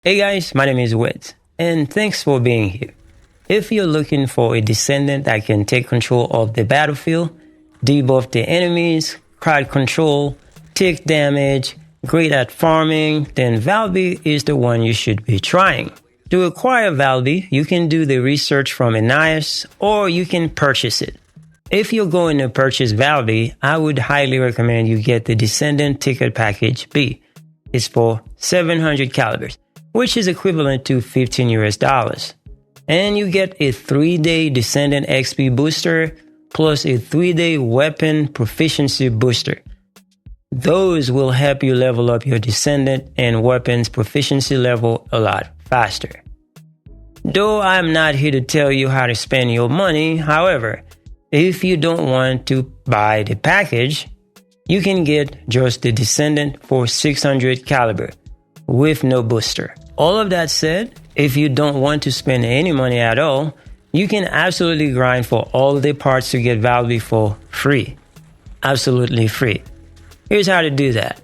Hey guys, my name is Wet, and thanks for being here. If you're looking for a descendant that can take control of the battlefield, debuff the enemies, crowd control, take damage, great at farming, then Valby is the one you should be trying. To acquire Valby, you can do the research from Anais, or you can purchase it. If you're going to purchase Valby, I would highly recommend you get the Descendant Ticket Package B. It's for 700 calibers, which is equivalent to $15 US. And you get a 3-day Descendant XP booster, plus a 3-day weapon proficiency booster. Those will help you level up your Descendant and weapons proficiency level a lot faster. Though I'm not here to tell you how to spend your money, however, if you don't want to buy the package, you can get just the Descendant for 600 caliber with no booster. All of that said, if you don't want to spend any money at all, you can absolutely grind for all the parts to get Valby for free. Absolutely free. Here's how to do that.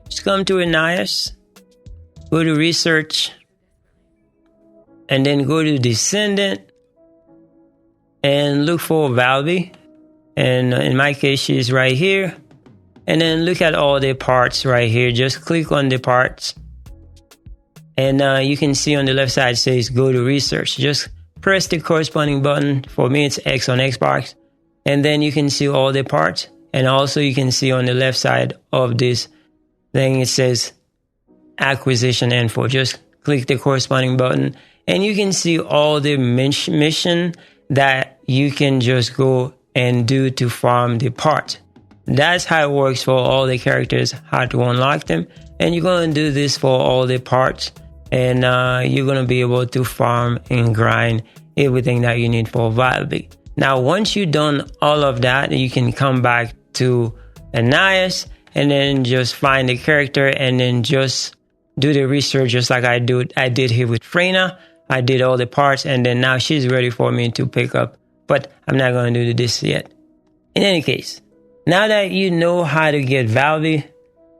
Just come to Anais, go to Research, and then go to Descendant, and look for Valby. And in my case, she's right here. And then look at all the parts right here. Just click on the parts. And you can see on the left side it says go to research. Just press the corresponding button. For me, it's X on Xbox. And then you can see all the parts. And also you can see on the left side of this thing, it says acquisition info. Just click the corresponding button. And you can see all the mission that you can just go and do to farm the parts. That's how it works for all the characters, how to unlock them. And you're going to do this for all the parts. And you're going to be able to farm and grind everything that you need for Valby. Now, once you've done all of that, you can come back to Anais and then just find the character and then just do the research just like I did here with Freyna. I did all the parts and then now she's ready for me to pick up. But I'm not going to do this yet. In any case, now that you know how to get Valby,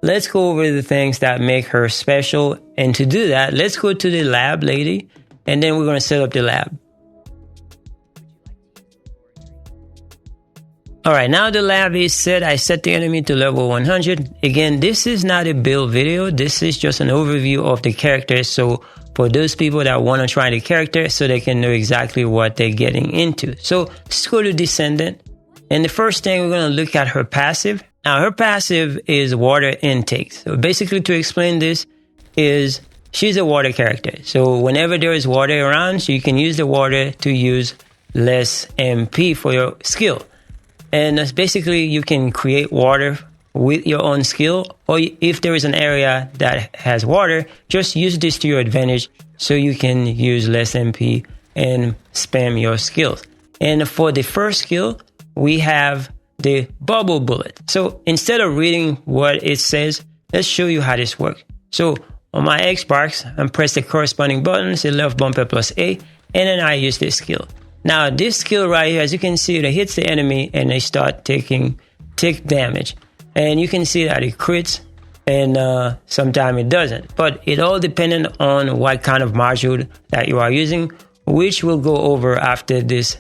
let's go over the things that make her special. And to do that, let's go to the lab lady and then we're going to set up the lab. Alright, now the lab is set. I set the enemy to level 100. Again, this is not a build video. This is just an overview of the character. So for those people that want to try the character so they can know exactly what they're getting into. So let's go to Descendant. And the first thing we're going to look at her passive. Now her passive is water intake. So basically to explain this is she's a water character. So whenever there is water around, so you can use the water to use less MP for your skill. And that's basically you can create water with your own skill, or if there is an area that has water, just use this to your advantage so you can use less MP and spam your skills. And for the first skill, we have the bubble bullet. So instead of reading what it says, let's show you how this works. So on my Xbox, I'm press the corresponding button, say left bumper plus A, and then I use this skill. Now this skill right here, as you can see, it hits the enemy and they start taking tick damage. And you can see that it crits and sometimes it doesn't. But it all depends on what kind of module that you are using, which we'll go over after this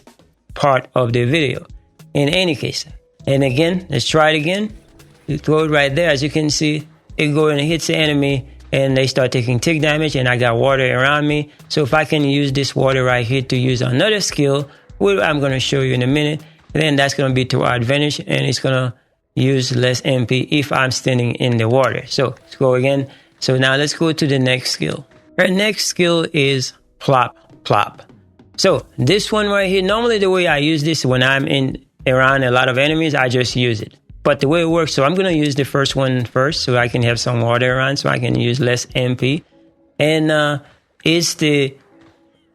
part of the video. In any case, and again, let's try it again. You throw it right there. As you can see, it goes and hits the enemy and they start taking tick damage and I got water around me. So if I can use this water right here to use another skill, which I'm going to show you in a minute, then that's going to be to our advantage and it's going to use less MP if I'm standing in the water. So let's go again. So now let's go to the next skill. Our next skill is Plop. So this one right here, normally the way I use this when I'm around a lot of enemies, I just use it. But the way it works, so I'm going to use the first one first so I can have some water around so I can use less MP. And it's the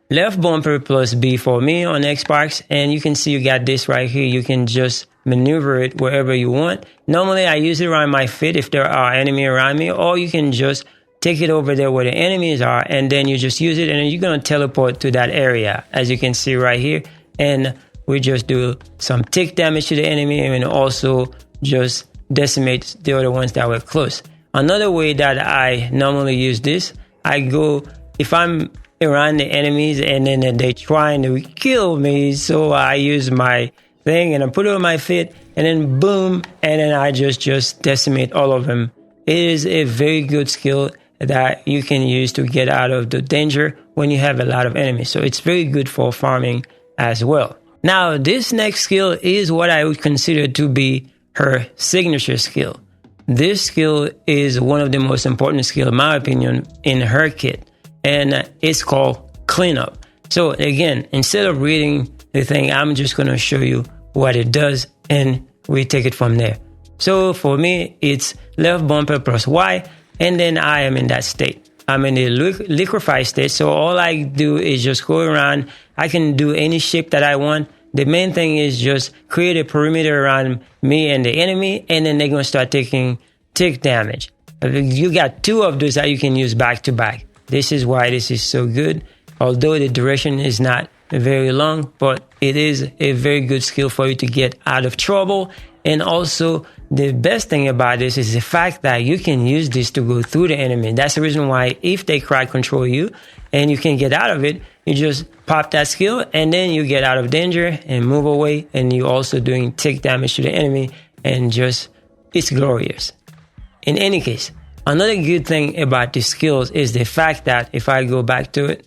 left bumper plus B for me on Xbox. And you can see you got this right here. You can just maneuver it wherever you want. Normally, I use it around my feet if there are enemy around me. Or you can just take it over there where the enemies are. And then you just use it. And then you're going to teleport to that area, as you can see right here. And we just do some tick damage to the enemy and also just decimate the other ones that were close. Another way that I normally use this if I'm around the enemies and then they're trying to kill me, so I use my thing and I put it on my feet and then boom, and then I just decimate all of them. It is a very good skill that you can use to get out of the danger when you have a lot of enemies. So it's very good for farming as well. Now, this next skill is what I would consider to be her signature skill. This skill is one of the most important skills, in my opinion, in her kit, and it's called cleanup. So again, instead of reading the thing, I'm just going to show you what it does, and we take it from there. So for me, it's left bumper plus Y, and then I am in that state. I'm in the liquefied state, so all I do is just go around. I can do any shape that I want. The main thing is just create a perimeter around me and the enemy, and then they're going to start taking tick damage. You got two of those that you can use back to back. This is why this is so good. Although the duration is not very long, but it is a very good skill for you to get out of trouble. And also, the best thing about this is the fact that you can use this to go through the enemy. That's the reason why if they crowd control you and you can get out of it, you just pop that skill and then you get out of danger and move away. And you're also doing tick damage to the enemy, and just, it's glorious. In any case, another good thing about these skills is the fact that if I go back to it,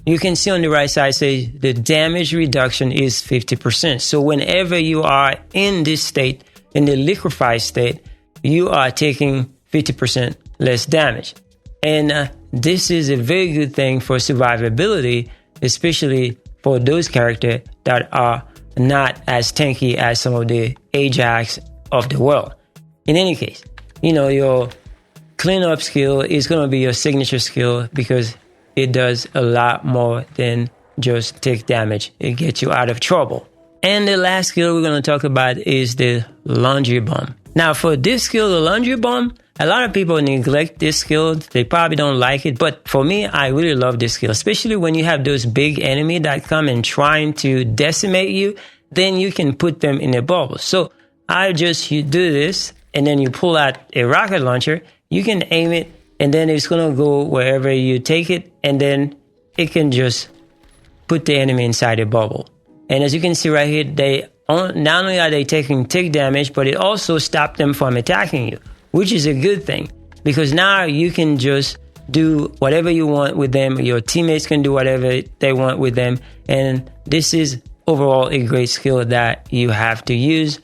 you can see on the right side say the damage reduction is 50%. So whenever you are in this state, in the liquefied state, you are taking 50% less damage. And this is a very good thing for survivability, especially for those characters that are not as tanky as some of the Ajax of the world. In any case, your cleanup skill is going to be your signature skill because it does a lot more than just take damage. It gets you out of trouble. And the last skill we're going to talk about is the laundry bomb. Now, for this skill, the laundry bomb, a lot of people neglect this skill. They probably don't like it. But for me, I really love this skill, especially when you have those big enemies that come and trying to decimate you, then you can put them in a bubble. So you do this, and then you pull out a rocket launcher. You can aim it, and then it's going to go wherever you take it, and then it can just put the enemy inside a bubble. And as you can see right here, not only are they taking tick damage, but it also stops them from attacking you, which is a good thing, because now you can just do whatever you want with them. Your teammates can do whatever they want with them. And this is overall a great skill that you have to use.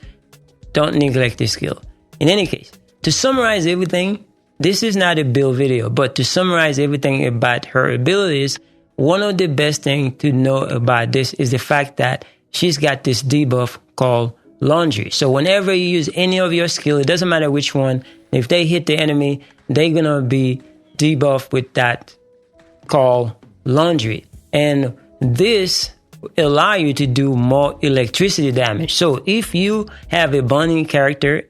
Don't neglect this skill. In any case, to summarize everything, this is not a build video, but to summarize everything about her abilities, one of the best things to know about this is the fact that she's got this debuff called laundry. So whenever you use any of your skill, it doesn't matter which one, if they hit the enemy, they're going to be debuffed with that called laundry. And this allow you to do more electricity damage. So if you have a burning character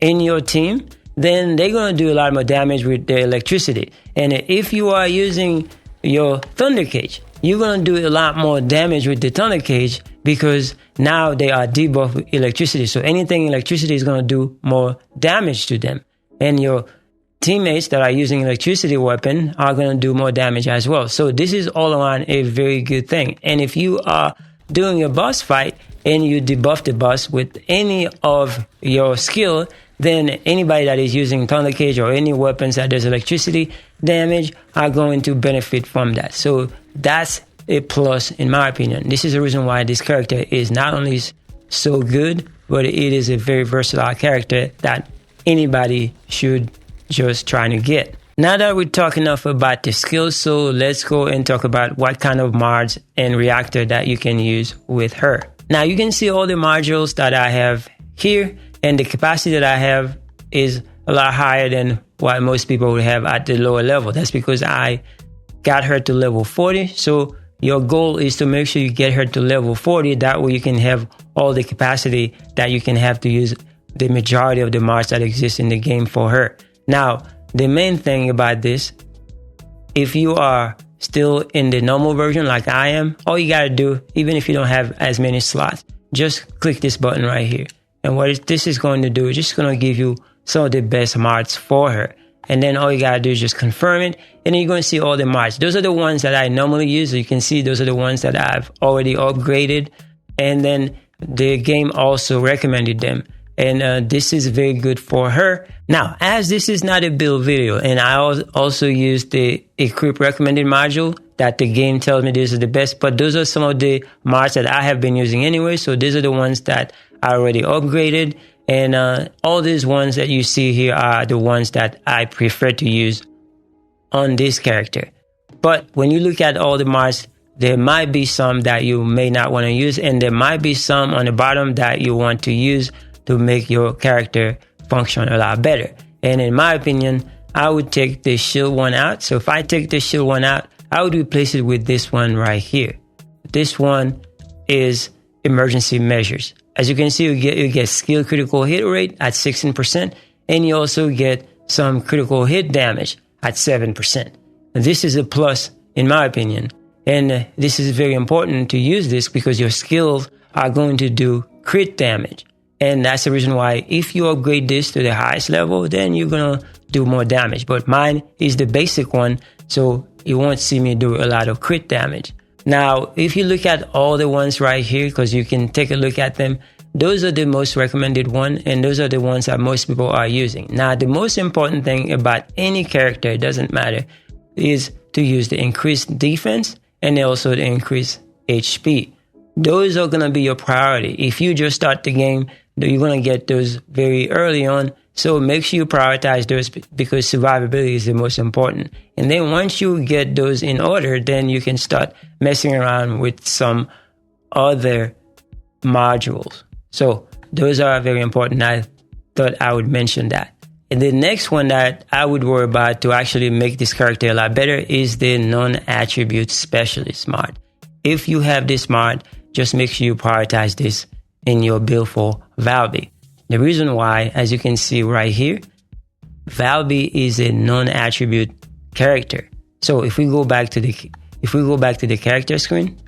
in your team, then they're going to do a lot more damage with the electricity. And if you are using your Thunder Cage, you're going to do a lot more damage with the Thunder Cage because now they are debuffed with electricity. So anything electricity is going to do more damage to them. And your teammates that are using electricity weapon are going to do more damage as well. So this is all around a very good thing. And if you are doing a boss fight and you debuff the boss with any of your skill, then anybody that is using Thunder Cage or any weapons that does electricity damage are going to benefit from that. So that's a plus in my opinion. This is the reason why this character is not only so good, but it is a very versatile character that anybody should just try to get. Now that we talk enough about the skills, so let's go and talk about what kind of mods and reactor that you can use with her. Now you can see all the modules that I have here, and the capacity that I have is a lot higher than what most people would have at the lower level. That's because I got her to level 40. So your goal is to make sure you get her to level 40. That way you can have all the capacity that you can have to use the majority of the mods that exist in the game for her. Now, the main thing about this, if you are still in the normal version like I am, all you got to do, even if you don't have as many slots, just click this button right here. And what this is going to do is just going to give you some of the best mods for her. and then all you gotta do is just confirm it, and then you're gonna see all the mods. Those are the ones that I normally use. You can see those are the ones that I've already upgraded, and then the game also recommended them. And this is very good for her. Now, as this is not a build video, and I also use the equip recommended module that the game tells me this is the best, but those are some of the mods that I have been using anyway. So these are the ones that I already upgraded. And all these ones that you see here are the ones that I prefer to use on this character. But when you look at all the mods, there might be some that you may not want to use, and there might be some on the bottom that you want to use to make your character function a lot better. And in my opinion, I would take the shield one out. So if I take the shield one out, I would replace it with this one right here. This one is emergency measures. As you can see, you get skill critical hit rate at 16%, and you also get some critical hit damage at 7%. And this is a plus in my opinion. And this is very important to use this because your skills are going to do crit damage. And that's the reason why if you upgrade this to the highest level, then you're going to do more damage. But mine is the basic one, so you won't see me do a lot of crit damage. Now, if you look at all the ones right here, because you can take a look at them, those are the most recommended one, and those are the ones that most people are using. Now, the most important thing about any character, it doesn't matter, is to use the increased defense and also the increased HP. Those are going to be your priority. If you just start the game, you're going to get those very early on. So make sure you prioritize those because survivability is the most important. And then once you get those in order, then you can start messing around with some other modules. So those are very important. I thought I would mention that. And the next one that I would worry about to actually make this character a lot better is the non-attribute specialist mod. If you have this mod, just make sure you prioritize this in your build for Valby. The reason why, as you can see right here, Valby is a non-attribute character. So if we go back to the character screen,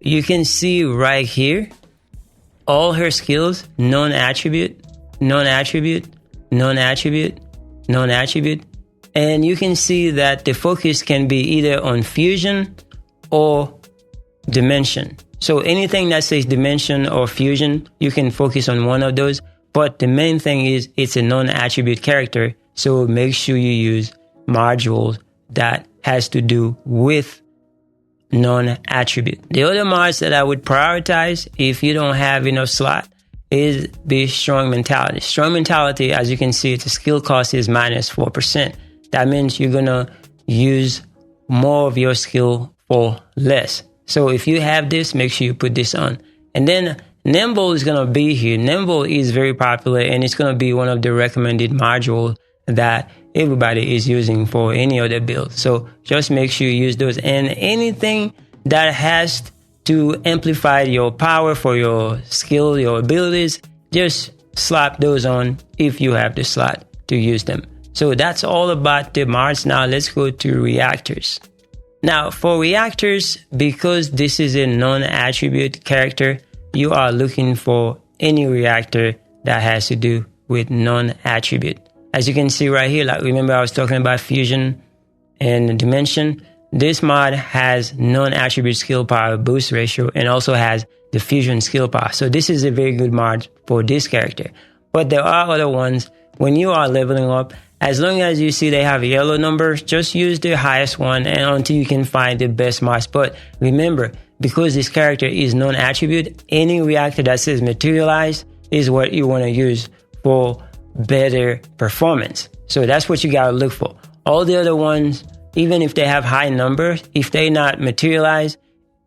you can see right here all her skills, non-attribute, non-attribute, non-attribute, non-attribute. And you can see that the focus can be either on fusion or dimension. So anything that says dimension or fusion, you can focus on one of those. But the main thing is it's a non-attribute character. So make sure you use modules that has to do with non-attribute. The other mods that I would prioritize if you don't have enough slot is the strong mentality. Strong mentality, as you can see, its skill cost is minus 4%. That means you're going to use more of your skill for less. So if you have this, make sure you put this on. And then Nimble is going to be here. Nimble is very popular, and it's going to be one of the recommended modules that everybody is using for any other build. So just make sure you use those. And anything that has to amplify your power for your skill, your abilities, just slap those on if you have the slot to use them. So that's all about the mods. Now let's go to reactors. Now for reactors, because this is a non-attribute character, you are looking for any reactor that has to do with non-attribute. As you can see right here, like remember I was talking about fusion and dimension. This mod has non-attribute skill power boost ratio and also has the fusion skill power. So this is a very good mod for this character. But there are other ones. When you are leveling up, as long as you see they have yellow numbers, just use the highest one and until you can find the best mods. But remember, because this character is non-attribute, any reactor that says materialize is what you want to use for better performance. So that's what you gotta look for. All the other ones, even if they have high numbers, if they not materialize,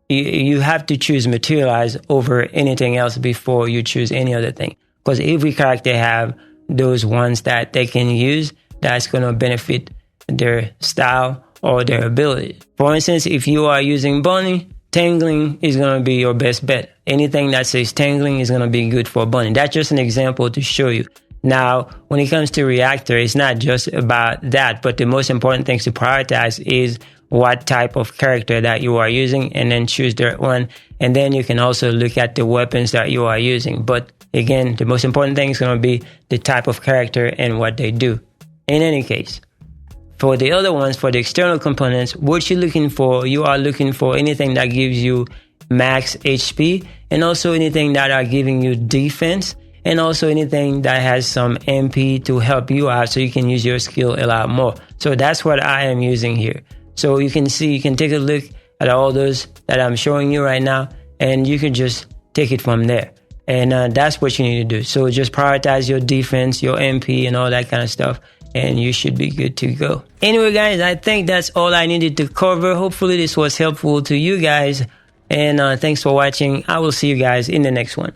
you have to choose materialize over anything else before you choose any other thing. Because every character have those ones that they can use that's going to benefit their style or their ability. For instance, if you are using Bunny, Tangling is going to be your best bet. Anything that says Tangling is going to be good for Bunny. That's just an example to show you. Now, when it comes to reactor, it's not just about that, but the most important thing to prioritize is what type of character that you are using, and then choose that one. And then you can also look at the weapons that you are using. But again, the most important thing is going to be the type of character and what they do. In any case, for the other ones, for the external components, what you're looking for, you are looking for anything that gives you max HP, and also anything that are giving you defense, and also anything that has some MP to help you out so you can use your skill a lot more. So that's what I am using here. So you can see, you can take a look at all those that I'm showing you right now, and you can just take it from there. And that's what you need to do. So just prioritize your defense, your MP, and all that kind of stuff, and you should be good to go. Anyway, guys, I think that's all I needed to cover. Hopefully this was helpful to you guys. And thanks for watching. I will see you guys in the next one.